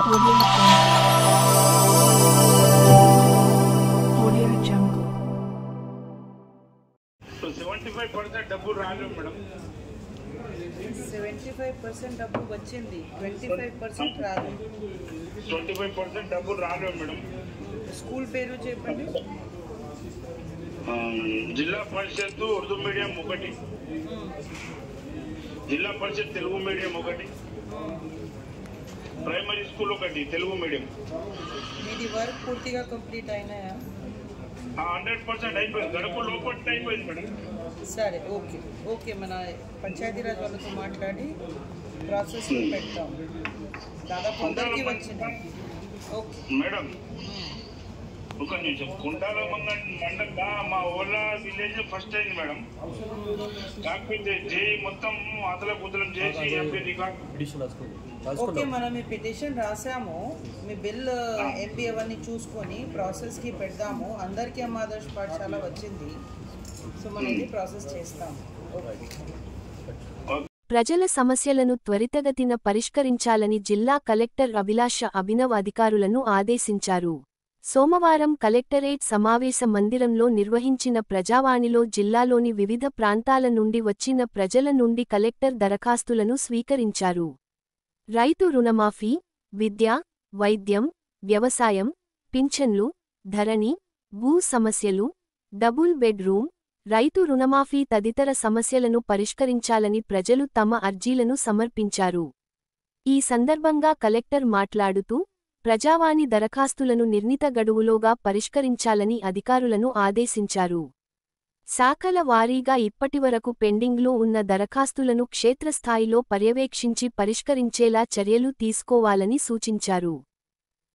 Audio Jungle. So 75% డబ్బులు రాలేదు madam. 75% డబ్బు వచ్చింది, 25% రాదు. 25% డబ్బులు రాలేదు మేడం. స్కూల్ పేరు చెప్పండి. జిల్లా పరిషత్ ఉర్దూ మీడియం ఒకటి, జిల్లా పరిషత్ తెలుగు మీడియం ఒకటి, ప్రైమరీ స్కూల్ ఒకటి తెలుగు మీడియం. మీది వర్క్ పూర్తిగా కంప్లీట్ అయినాయా? 100% అయిపోయింది, గడప లోపల అయిపోయింది మేడం. సరే, ఓకే ఓకే, మన పంచాయతీరాజ్ వాళ్ళతో మాట్లాడి ప్రాసెస్ పెడతాం. దాదాపు అందరికీ వచ్చింది. ఓకే మేడం, ఒక నిమిషం. కుంటాల మండలం మా ఓలా విలేజ్ ఫస్ట్ అయింది మేడం. కాకపోతే జేఈ మొత్తం అతల కుతలం చేసి ఎంపీ రికార్డ్. ఓకే, మనం ఈ పిటిషన్ రాసాము. మీ బిల్ ఎంపీ అవన్నీ చూసుకొని ప్రాసెస్కి పెడదాము. అందరికీ అమ్మ ఆదర్శ పాఠశాల వచ్చింది, సో మనం ఇది ప్రాసెస్ చేస్తాము. ప్రజల సమస్యలను త్వరితగతిన పరిష్కరించాలని జిల్లా కలెక్టర్ అభిలాష అభినవ్ అధికారులను ఆదేశించారు. సోమవారం కలెక్టరేట్ సమావేశ మందిరంలో నిర్వహించిన ప్రజావాణిలో జిల్లాలోని వివిధ ప్రాంతాల నుండి వచ్చిన ప్రజల నుండి కలెక్టర్ దరఖాస్తులను స్వీకరించారు. రైతు రుణమాఫీ, విద్య, వైద్యం, వ్యవసాయం, పింఛన్లు, ధరణి, భూ సమస్యలు, డబుల్ బెడ్రూమ్, రైతు రుణమాఫీ తదితర సమస్యలను పరిష్కరించాలని ప్రజలు తమ అర్జీలను సమర్పించారు. ఈ సందర్భంగా కలెక్టర్ మాట్లాడుతూ, ప్రజావాణి దరఖాస్తులను నిర్ణీత గడువులోగా పరిష్కరించాలని అధికారులను ఆదేశించారు. శాఖల వారీగా ఇప్పటివరకు పెండింగ్లో ఉన్న దరఖాస్తులను క్షేత్రస్థాయిలో పర్యవేక్షించి పరిష్కరించేలా చర్యలు తీసుకోవాలని సూచించారు.